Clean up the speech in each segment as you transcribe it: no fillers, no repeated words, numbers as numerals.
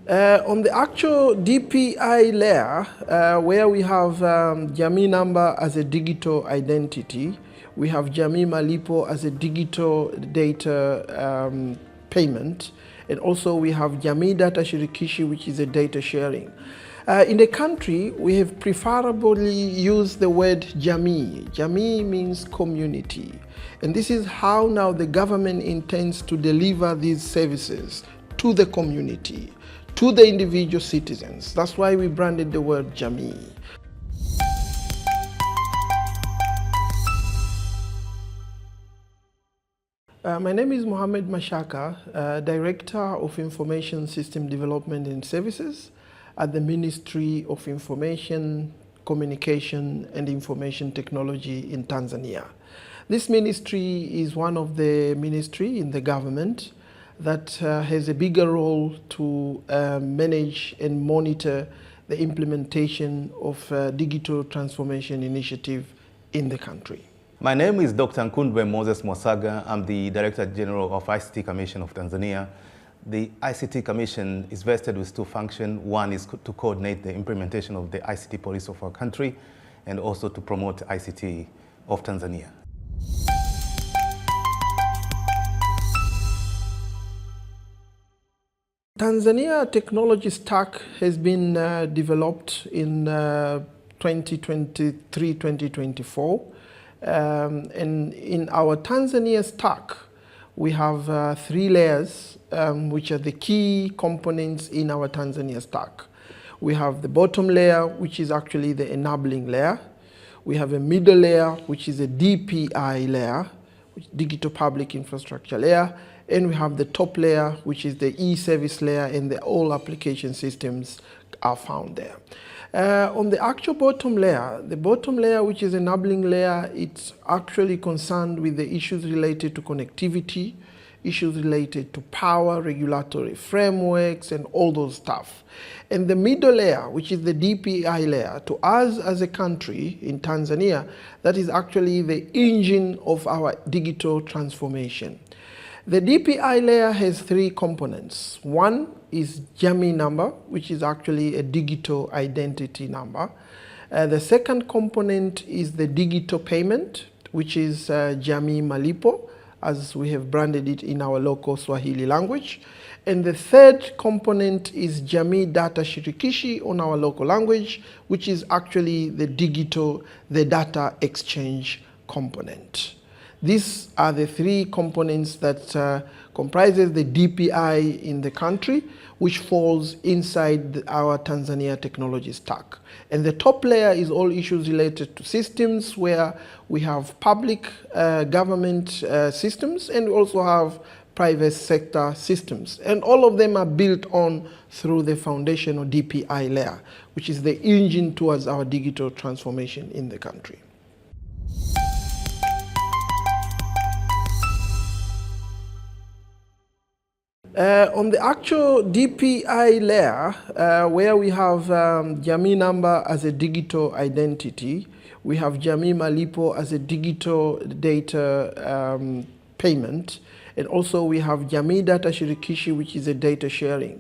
On the actual DPI layer, where we have Jamii Namba as a digital identity, we have Jamii Malipo as a digital data payment, and also we have Jamii Data Shirikishi, which is a data sharing. In the country, we have preferably used the word Jamii. Jamii means community. And this is how now the government intends to deliver these services to the community, to the individual citizens. That's why we branded the word Jamii. My name is Mohammed Mashaka, Director of Information System Development and Services at the Ministry of Information, Communication and Information Technology in Tanzania. This ministry is one of the ministries in the government that has a bigger role to manage and monitor the implementation of digital transformation initiative in the country. My name is Dr. Nkundwe Moses Mwasaga. I'm the Director General of ICT Commission of Tanzania. The ICT Commission is vested with two functions. One is to coordinate the implementation of the ICT policy of our country and also to promote ICT of Tanzania. Tanzania technology stack has been developed in 2023-2024. And in our Tanzania stack, we have 3 layers, which are the key components in our Tanzania stack. We have the bottom layer, which is actually the enabling layer. We have a middle layer, which is a DPI layer, digital public infrastructure layer. And we have the top layer, which is the e-service layer, and all application systems are found there. On the actual bottom layer, which is enabling layer, it's actually concerned with the issues related to connectivity, issues related to power, regulatory frameworks, and all those stuff. And the middle layer, which is the DPI layer, to us as a country in Tanzania, that is actually the engine of our digital transformation. The DPI layer has 3 components. One is Jamii Namba, which is actually a digital identity number. The second component is the digital payment, which is Jamii Malipo, as we have branded it in our local Swahili language. And the third component is Jamii Data Shirikishi on our local language, which is actually the data exchange component. These are the 3 components that comprises the DPI in the country, which falls inside our Tanzania technology stack. And the top layer is all issues related to systems, where we have public government systems, and we also have private sector systems. And all of them are built on through the foundational DPI layer, which is the engine towards our digital transformation in the country. On the actual DPI layer, where we have Jamii Namba as a digital identity, we have Jamii Malipo as a digital data payment, and also we have Jamii Data Shirikishi, which is a data sharing.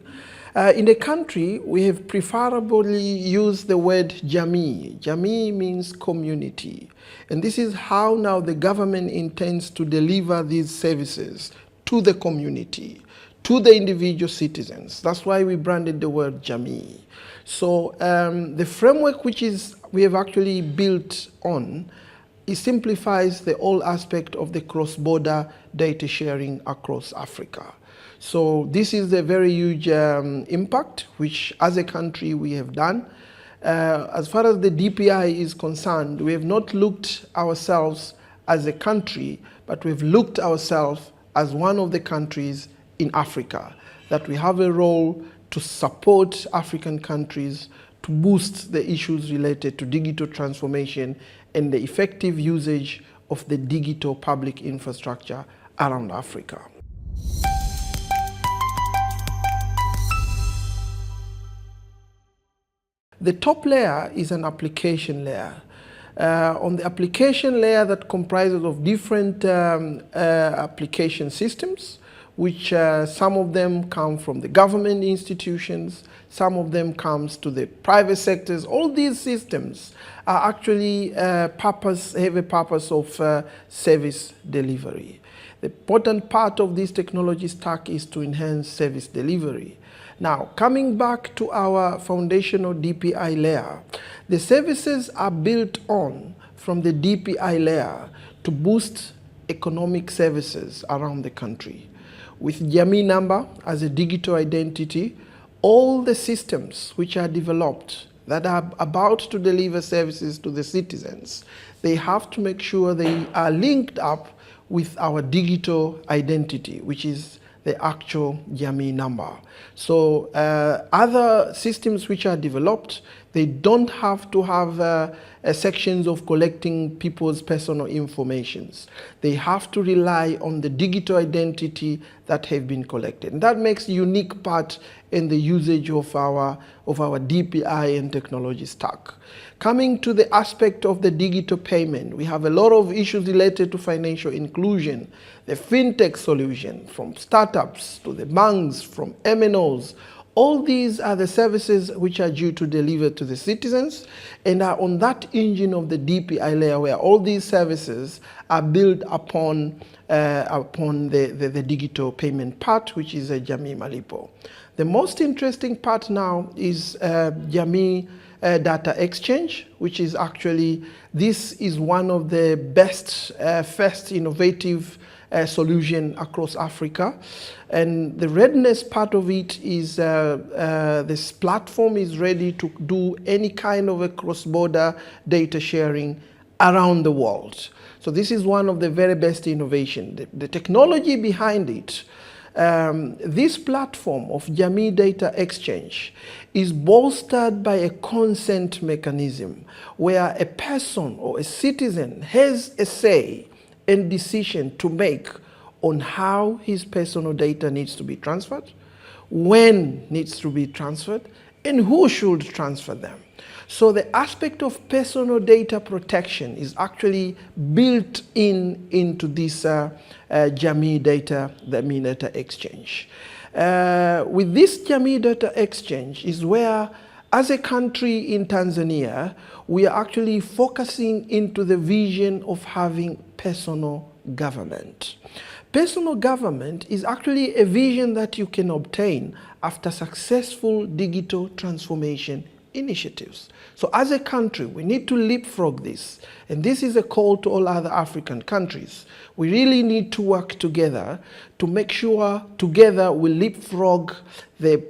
In the country, we have preferably used the word Jamii. Jamii means community. And this is how now the government intends to deliver these services to the community, to the individual citizens. That's why we branded the word Jamii. So the framework which we have actually built on, it simplifies the whole aspect of the cross-border data sharing across Africa. So this is a very huge impact, which as a country we have done. As far as the DPI is concerned, we have not looked ourselves as a country, but we've looked ourselves as one of the countries in Africa, that we have a role to support African countries to boost the issues related to digital transformation and the effective usage of the digital public infrastructure around Africa. The top layer is an application layer. On the application layer, that comprises of different application systems. which some of them come from the government institutions, some of them comes to the private sectors. All these systems are actually have a purpose of service delivery. The important part of this technology stack is to enhance service delivery. Now, coming back to our foundational DPI layer, the services are built on from the DPI layer to boost economic services around the country. With Jamii Namba as a digital identity, all the systems which are developed that are about to deliver services to the citizens, they have to make sure they are linked up with our digital identity, which is the actual Jamii Namba. So other systems which are developed, they don't have to have sections of collecting people's personal informations. They have to rely on the digital identity that have been collected. And that makes a unique part in the usage of our DPI and technology stack. Coming to the aspect of the digital payment, we have a lot of issues related to financial inclusion, the fintech solution, from startups to the banks, from MNOs. All these are the services which are due to deliver to the citizens and are on that engine of the DPI layer where all these services are built upon the digital payment part, which is a Jamii Malipo. The most interesting part now is Jamii Data Exchange, which is actually, this is one of the best, first innovative solution across Africa. And the readiness part of it is this platform is ready to do any kind of a cross-border data sharing around the world. So this is one of the very best innovation. The technology behind it, this platform of Jamii Data Exchange is bolstered by a consent mechanism where a person or a citizen has a say and decision to make on how his personal data needs to be transferred, when needs to be transferred, and who should transfer them. So the aspect of personal data protection is actually built into this Jamii Data Exchange. With this Jamii Data Exchange is where, as a country in Tanzania, we are actually focusing into the vision of having personal government. Personal government is actually a vision that you can obtain after successful digital transformation initiatives. So as a country, we need to leapfrog this. And this is a call to all other African countries. We really need to work together to make sure together we leapfrog the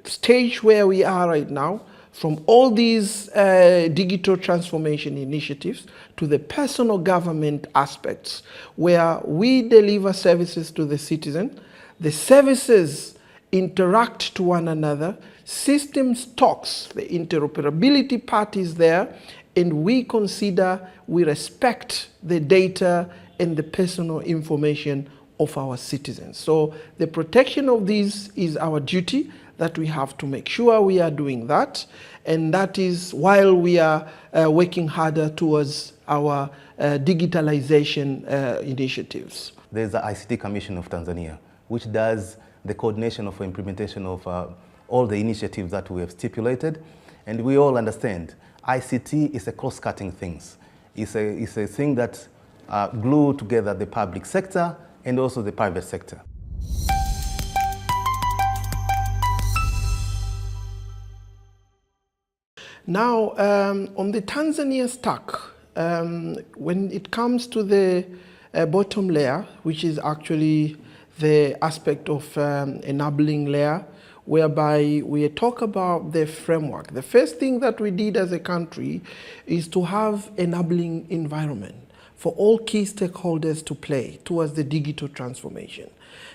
stage where we are right now, from all these digital transformation initiatives to the personal government aspects, where we deliver services to the citizen, the services interact to one another, systems talks, the interoperability part is there, and we consider, we respect the data and the personal information of our citizens. So the protection of these is our duty, that we have to make sure we are doing that, and that is while we are working harder towards our digitalization initiatives. There's the ICT Commission of Tanzania, which does the coordination of implementation of all the initiatives that we have stipulated, and we all understand ICT is a cross-cutting thing. It's a thing that glue together the public sector and also the private sector. Now, on the Tanzania stack, when it comes to the bottom layer, which is actually the aspect of enabling layer, whereby we talk about the framework. The first thing that we did as a country is to have enabling environment for all key stakeholders to play towards the digital transformation.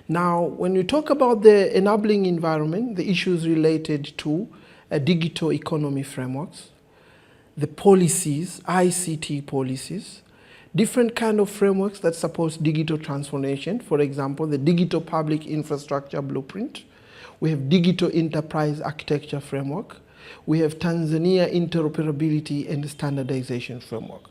Now, when we talk about the enabling environment, the issues related to digital economy frameworks, the policies, ICT policies, different kind of frameworks that support digital transformation. For example, the Digital Public Infrastructure Blueprint. We have Digital Enterprise Architecture Framework. We have Tanzania Interoperability and Standardization Framework.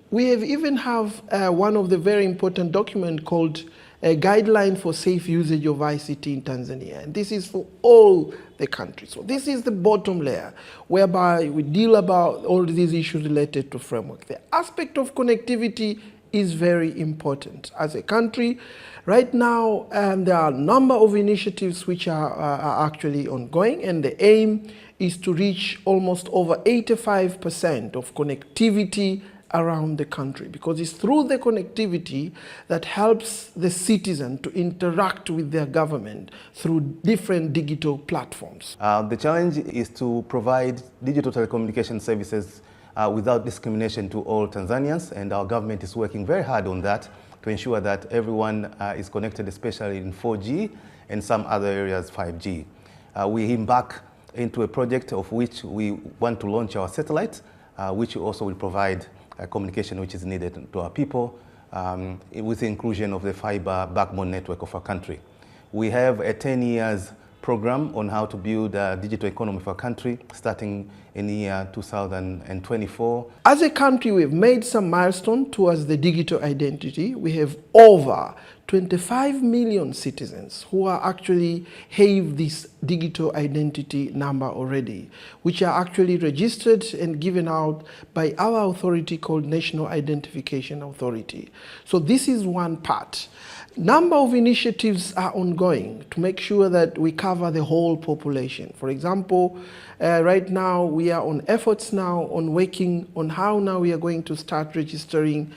We have even have one of the very important documents called a guideline for safe usage of ICT in Tanzania. And this is for all the countries. So this is the bottom layer, whereby we deal about all these issues related to framework. The aspect of connectivity is very important. As a country, right now, there are a number of initiatives which are actually ongoing, and the aim is to reach almost over 85% of connectivity around the country, because it's through the connectivity that helps the citizen to interact with their government through different digital platforms. The challenge is to provide digital telecommunication services without discrimination to all Tanzanians, and our government is working very hard on that to ensure that everyone is connected, especially in 4G and some other areas 5G. We embark into a project of which we want to launch our satellite, which also will provide communication which is needed to our people with the inclusion of the fiber backbone network of our country. We have a 10 years program on how to build a digital economy for our country, starting in the year 2024. As a country, we've made some milestone towards the digital identity. We have over 25 million citizens who are actually have this digital identity number already, which are actually registered and given out by our authority called National Identification Authority. So this is one part. Number of initiatives are ongoing to make sure that we cover the whole population. For example, right now we are on efforts now on working on how now we are going to start registering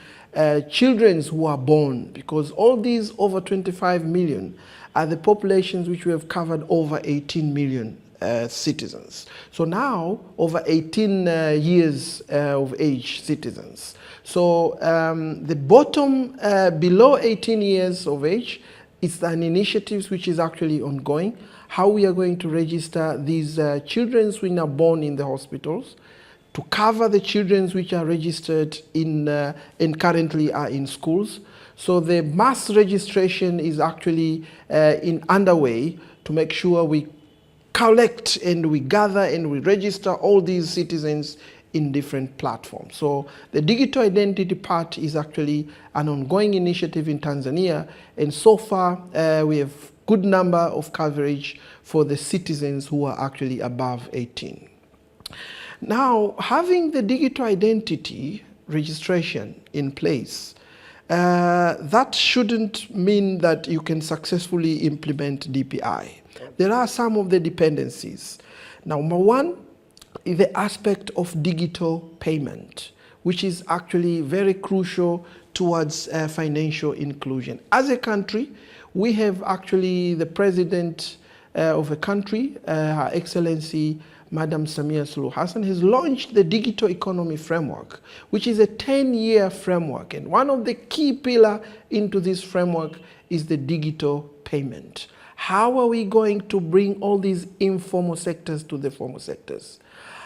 children who are born, because all these over 25 million are the populations which we have covered over 18 million citizens. So now over 18 years of age citizens. So the bottom below 18 years of age is an initiative which is actually ongoing, how we are going to register these children who are born in the hospitals, to cover the children which are registered in and currently are in schools. So the mass registration is actually underway to make sure we collect and we gather and we register all these citizens in different platforms. So the digital identity part is actually an ongoing initiative in Tanzania, and so far we have good number of coverage for the citizens who are actually above 18. Now, having the digital identity registration in place, that shouldn't mean that you can successfully implement DPI. There are some of the dependencies. Number one is the aspect of digital payment, which is actually very crucial towards financial inclusion. As a country, we have actually the president of a country, Her Excellency Madam Samia Suluhu Hassan, has launched the Digital Economy Framework, which is a 10-year framework. And one of the key pillars into this framework is the digital payment. How are we going to bring all these informal sectors to the formal sectors?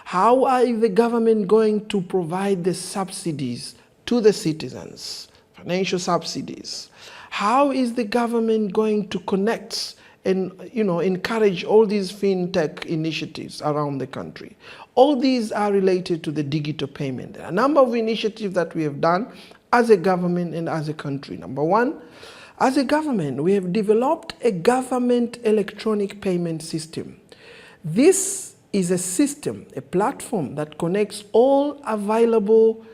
How are the government going to provide the subsidies to the citizens, financial subsidies? How is the government going to connect and encourage all these fintech initiatives around the country? All these are related to the digital payment. There are a number of initiatives that we have done as a government and as a country. Number one, as a government, we have developed a government electronic payment system. This is a system, a platform that connects all available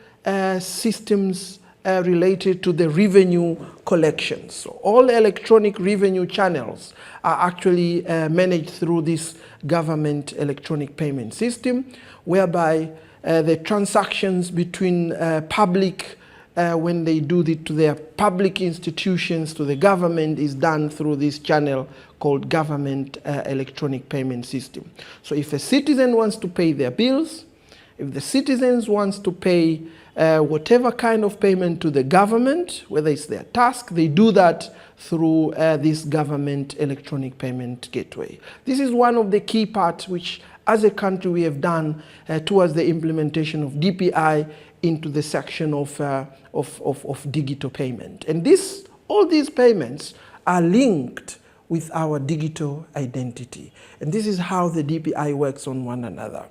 systems related to the revenue collections. So all electronic revenue channels are actually managed through this government electronic payment system, whereby the transactions between public, when they do it to their public institutions, to the government, is done through this channel called government electronic payment system. So if a citizen wants to pay their bills, if the citizens wants to pay whatever kind of payment to the government, whether it's their task, they do that through this government electronic payment gateway. This is one of the key parts which, as a country, we have done towards the implementation of DPI into the section of digital payment. And all these payments are linked with our digital identity. And this is how the DPI works on one another.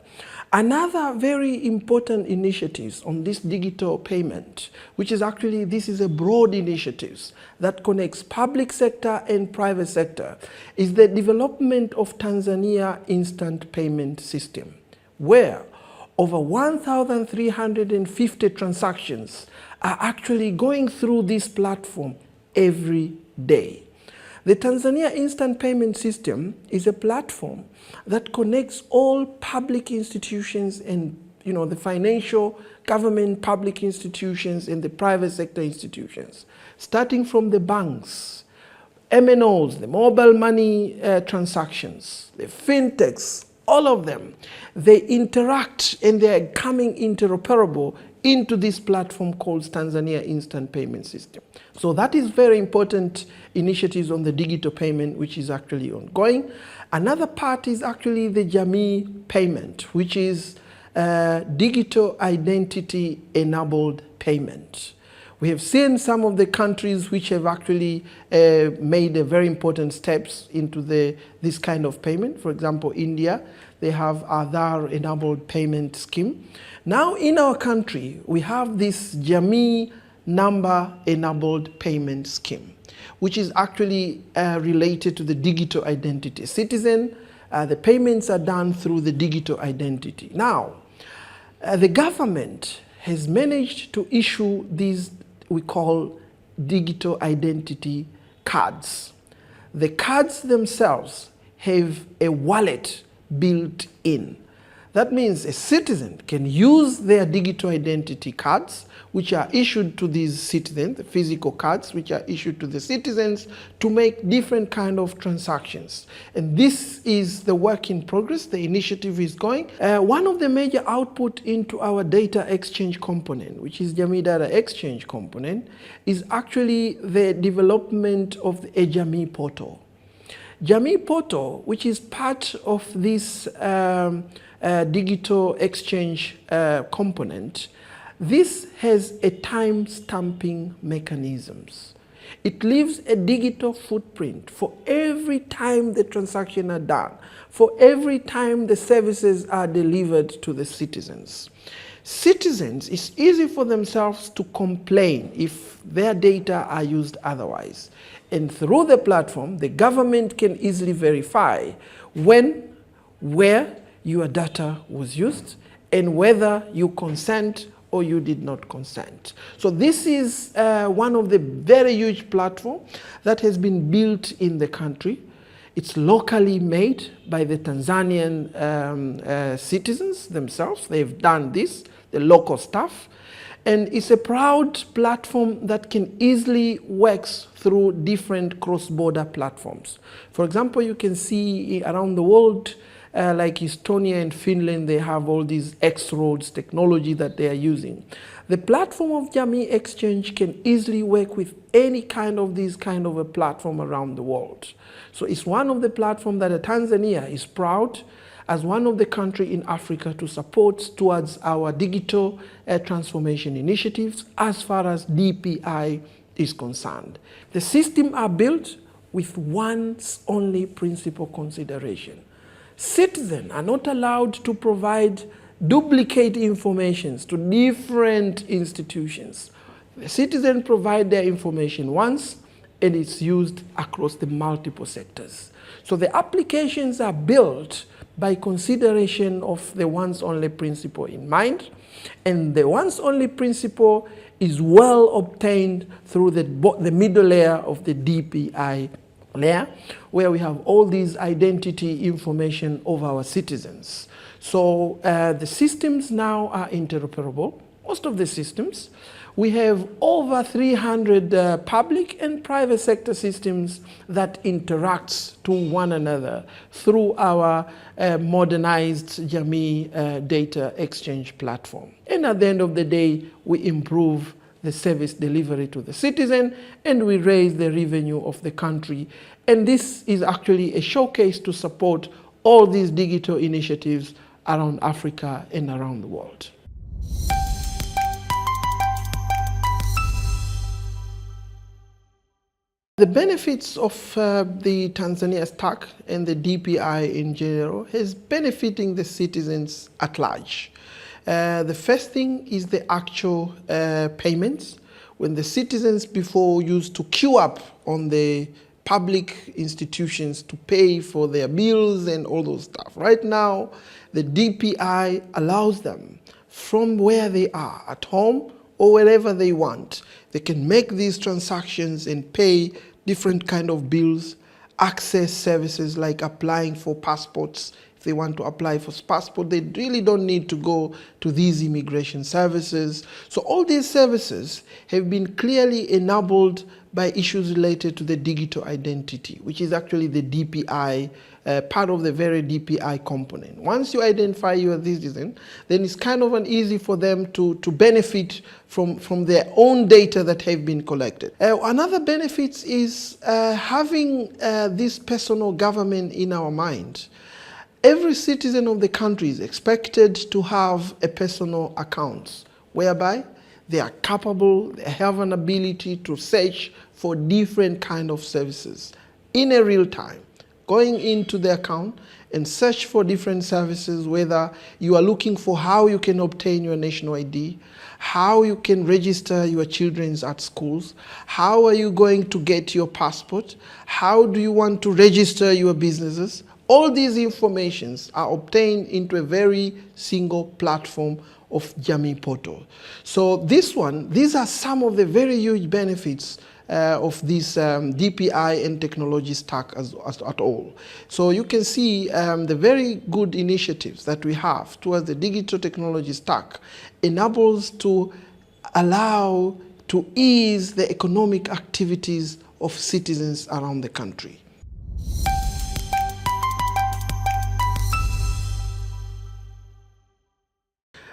Another very important initiative on this digital payment, which is actually, this is a broad initiative that connects public sector and private sector, is the development of Tanzania instant payment system, where over 1,350 transactions are actually going through this platform every day. The Tanzania Instant Payment System is a platform that connects all public institutions and the financial, government, public institutions and the private sector institutions, starting from the banks, MNOs, the mobile money transactions, the fintechs, all of them. They interact and they are coming interoperable into this platform called Tanzania Instant Payment System. So that is very important initiatives on the digital payment, which is actually ongoing. Another part is actually the Jamii payment, which is digital identity enabled payment. We have seen some of the countries which have actually made a very important steps into this kind of payment. For example, India, they have Aadhaar enabled payment scheme. Now in our country, we have this Jamii Namba enabled payment scheme, which is actually related to the digital identity. Citizen, the payments are done through the digital identity. Now, the government has managed to issue these we call digital identity cards. The cards themselves have a wallet built in. That means a citizen can use their digital identity cards, which are issued to these citizens, the physical cards, which are issued to the citizens to make different kind of transactions. And this is the work in progress. The initiative is going. One of the major output into our data exchange component, which is Jamii Data Exchange component, is actually the development of a Jamii portal. Jamii portal, which is part of this digital exchange component, this has a time stamping mechanisms. It leaves a digital footprint for every time the transactions are done, for every time the services are delivered to the citizens. Citizens, it's easy for themselves to complain if their data are used otherwise. And through the platform, the government can easily verify when, where your data was used, and whether you consent or you did not consent. So this is one of the very huge platforms that has been built in the country. It's locally made by the Tanzanian citizens themselves. They've done this, the local staff. And it's a proud platform that can easily work through different cross-border platforms. For example, you can see around the world, like Estonia and Finland, they have all these X-roads technology that they are using. The platform of Jamii X-Change can easily work with any kind of a platform around the world. So it's one of the platforms that Tanzania is proud as one of the countries in Africa to support towards our digital transformation initiatives as far as DPI is concerned. The systems are built with one's only principal consideration. Citizens are not allowed to provide duplicate information to different institutions. The citizens provide their information once and it's used across the multiple sectors. So the applications are built by consideration of the once only principle in mind, and the once only principle is well obtained through the middle layer of the DPI layer, where we have all these identity information of our citizens. So the systems now are interoperable, most of the systems. We have over 300 public and private sector systems that interact to one another through our modernized Jamii Data Exchange platform. And at the end of the day, we improve the service delivery to the citizen and we raise the revenue of the country. And this is actually a showcase to support all these digital initiatives around Africa and around the world. The benefits of the Tanzania stack and the DPI in general is benefiting the citizens at large. The first thing is the actual payments. When the citizens before used to queue up on the public institutions to pay for their bills and all those stuff. Right now, the DPI allows them from where they are, at home or wherever they want. They can make these transactions and pay different kind of bills, access services like applying for passports. If they want to apply for passport, they really don't need to go to these immigration services. So all these services have been clearly enabled by issues related to the digital identity, which is actually the DPI, part of the very DPI component. Once you identify you as a citizen, then it's kind of easy for them to benefit from their own data that have been collected. Another benefit is having this personal government in our mind. Every citizen of the country is expected to have a personal account, whereby they are capable, they have an ability to search for different kind of services in a real time, going into the account and search for different services, whether you are looking for how you can obtain your national ID, how you can register your children at schools, how are you going to get your passport, how do you want to register your businesses. All these informations are obtained into a very single platform of Jamii portal. So these are some of the very huge benefits of this DPI and technology stack at all. So you can see the very good initiatives that we have towards the digital technology stack enables to allow to ease the economic activities of citizens around the country.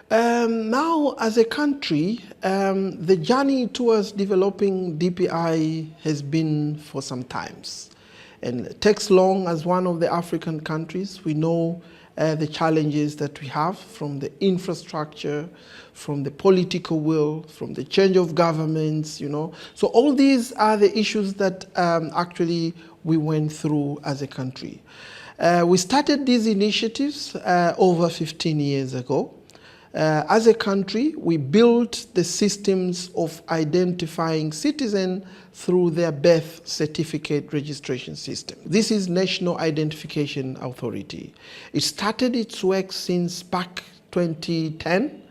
Now, as a country, the journey towards developing DPI has been for some times. And it takes long as one of the African countries. We know the challenges that we have from the infrastructure, from the political will, from the change of governments, you know. So all these are the issues that actually we went through as a country. We started these initiatives over 15 years ago. As a country, we built the systems of identifying citizens through their birth certificate registration system. This is National Identification Authority. It started its work since back 2010.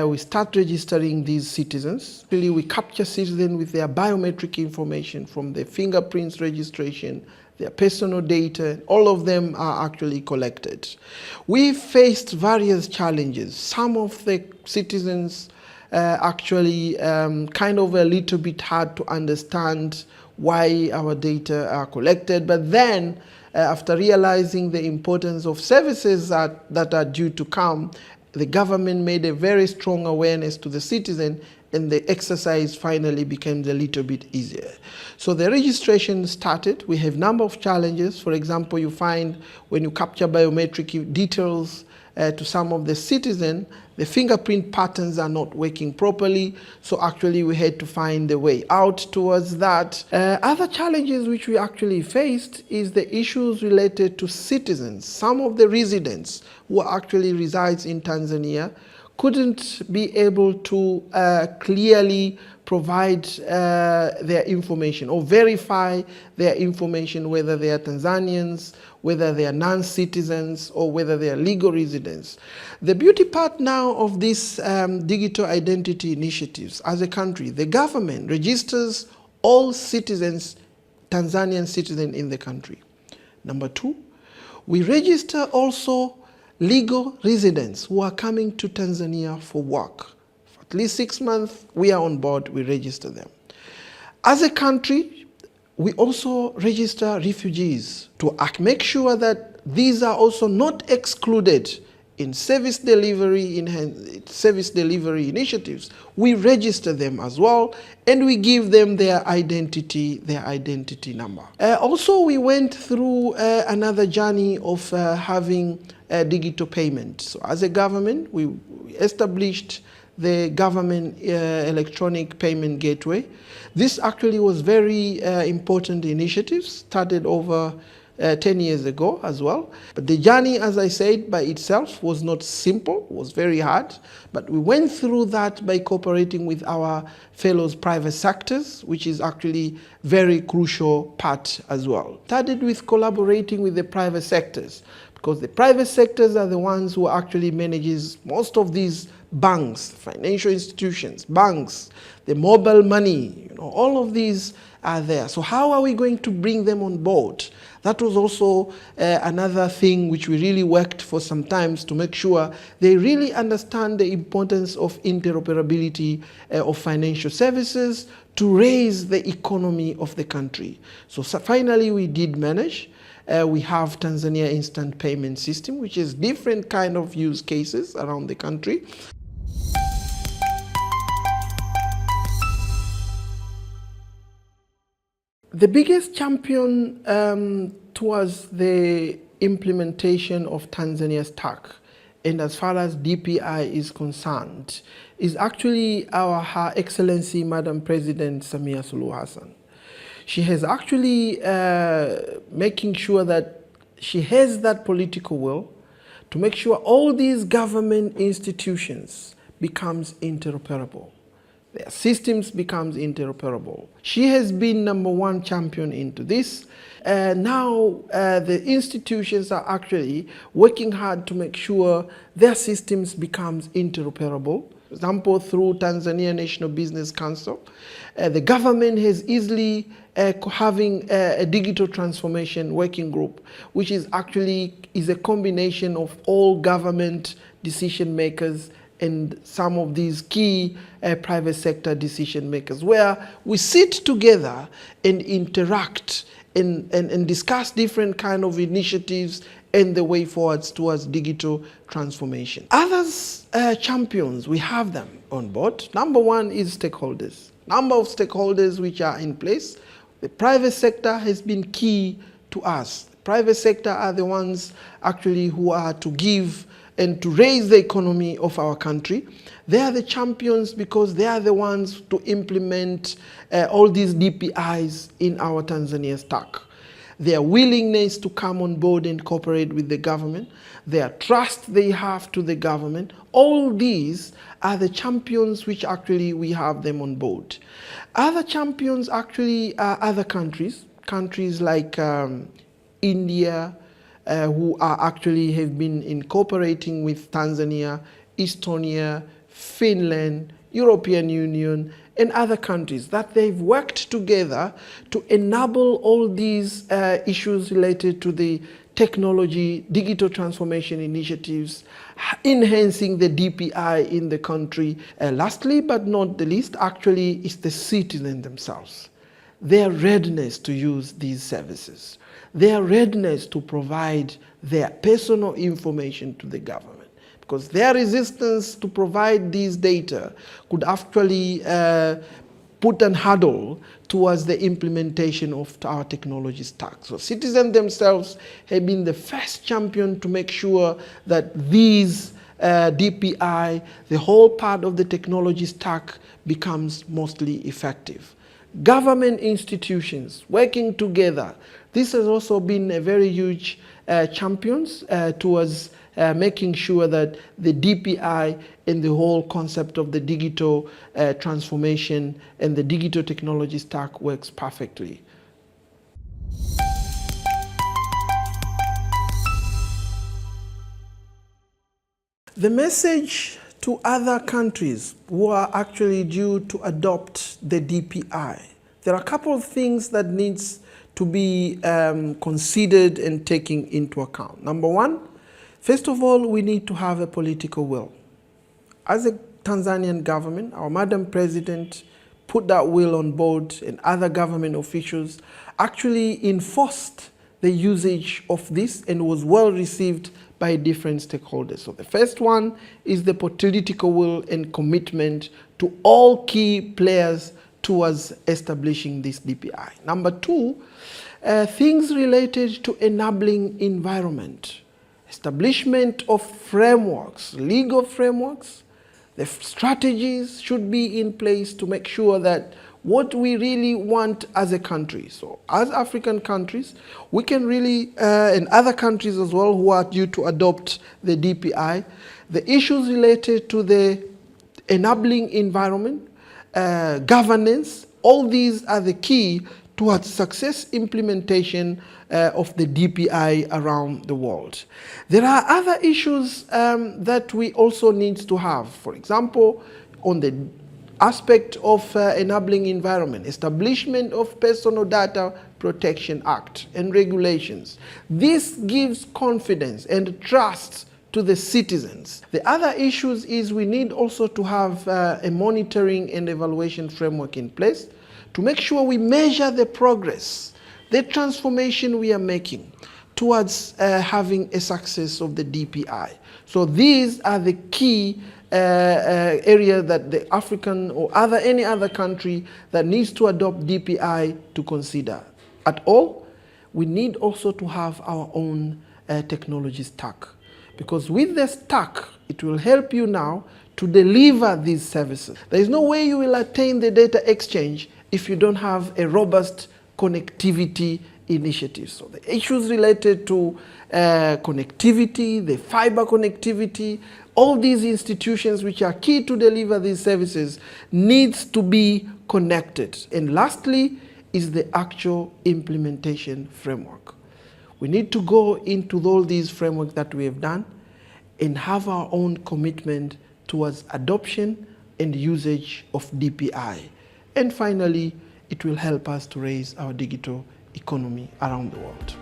We start registering these citizens. Really, we capture citizens with their biometric information from their fingerprints registration, their personal data, all of them are actually collected. We faced various challenges. Some of the citizens actually kind of a little bit hard to understand why our data are collected, but then after realizing the importance of services that are due to come, the government made a very strong awareness to the citizen, and the exercise finally became a little bit easier. So the registration started. We have a number of challenges. For example, you find when you capture biometric details to some of the citizens, the fingerprint patterns are not working properly. So actually we had to find a way out towards that. Other challenges which we actually faced is the issues related to citizens. Some of the residents who actually resides in Tanzania couldn't be able to clearly provide their information or verify their information, whether they are Tanzanians, whether they are non-citizens, or whether they are legal residents. The beauty part now of these digital identity initiatives as a country, the government registers all citizens, Tanzanian citizens in the country. Number two, we register also legal residents who are coming to Tanzania for work. For at least 6 months, we are on board, we register them. As a country, we also register refugees to make sure that these are also not excluded in service delivery initiatives. We register them as well, and we give them their identity number. Also, we went through another journey of having digital payment. So as a government, we established the government electronic payment gateway. This actually was very important initiative, started over 10 years ago as well. But the journey, as I said, by itself was not simple, was very hard. But we went through that by cooperating with our fellows private sectors, which is actually very crucial part as well. Started with collaborating with the private sectors, because the private sectors are the ones who actually manages most of these banks, financial institutions, banks, the mobile money, all of these are there. So how are we going to bring them on board? That was also another thing which we really worked for some times to make sure they really understand the importance of interoperability of financial services to raise the economy of the country. So finally we did manage. We have Tanzania Instant Payment System, which is different kind of use cases around the country. The biggest champion towards the implementation of Tanzania's TAC, and as far as DPI is concerned, is actually Her Excellency Madam President Samia Suluhu Hassan. She has actually making sure that she has that political will to make sure all these government institutions becomes interoperable. Their systems becomes interoperable. She has been #1 champion into this. Now the institutions are actually working hard to make sure their systems becomes interoperable. For example, through Tanzania National Business Council, the government has easily having a digital transformation working group, which is actually a combination of all government decision makers and some of these key private sector decision makers, where we sit together and interact and discuss different kind of initiatives and the way forwards towards digital transformation. Others champions, we have them on board. #1 is stakeholders. Number of stakeholders which are in place. The private sector has been key to us. The private sector are the ones actually who are to give and to raise the economy of our country. They are the champions because they are the ones to implement all these DPIs in our Tanzania stack. Their willingness to come on board and cooperate with the government, their trust they have to the government, all these are the champions which actually we have them on board. Other champions actually are other countries like India, who are actually have been cooperating with Tanzania, Estonia, Finland, European Union, and other countries, that they've worked together to enable all these issues related to the technology, digital transformation initiatives, enhancing the DPI in the country. Lastly, but not the least, actually, is the citizens themselves. Their readiness to use these services, their readiness to provide their personal information to the government. Because their resistance to provide these data could actually put an hurdle towards the implementation of our technology stack. So citizens themselves have been the first champion to make sure that these DPI, the whole part of the technology stack, becomes mostly effective. Government institutions working together. This has also been a very huge champions towards making sure that the DPI and the whole concept of the digital transformation and the digital technology stack works perfectly. The message to other countries who are actually due to adopt the DPI, there are a couple of things that needs to be considered and taken into account. #1, first of all, we need to have a political will. As a Tanzanian government, our Madam President put that will on board, and other government officials actually enforced the usage of this and was well received by different stakeholders. So the first one is the political will and commitment to all key players towards establishing this DPI. #2, things related to enabling environment, establishment of frameworks, legal frameworks, The strategies should be in place to make sure that what we really want as a country. So as African countries, we can really, and other countries as well who are due to adopt the DPI, the issues related to the enabling environment, governance, all these are the key towards success implementation of the DPI around the world. There are other issues that we also need to have. For example, on the aspect of enabling environment, establishment of Personal Data Protection Act and regulations. This gives confidence and trust to the citizens. The other issues is we need also to have a monitoring and evaluation framework in place to make sure we measure the progress, the transformation we are making towards having a success of the DPI. So these are the key area that the African or any other country that needs to adopt DPI to consider. At all, we need also to have our own technology stack, because with the stack, it will help you now to deliver these services. There is no way you will attain the data exchange if you don't have a robust connectivity initiative. So the issues related to connectivity, the fiber connectivity, all these institutions which are key to deliver these services needs to be connected. And lastly is the actual implementation framework. We need to go into all these frameworks that we have done and have our own commitment towards adoption and usage of DPI. And finally, it will help us to raise our digital economy around the world.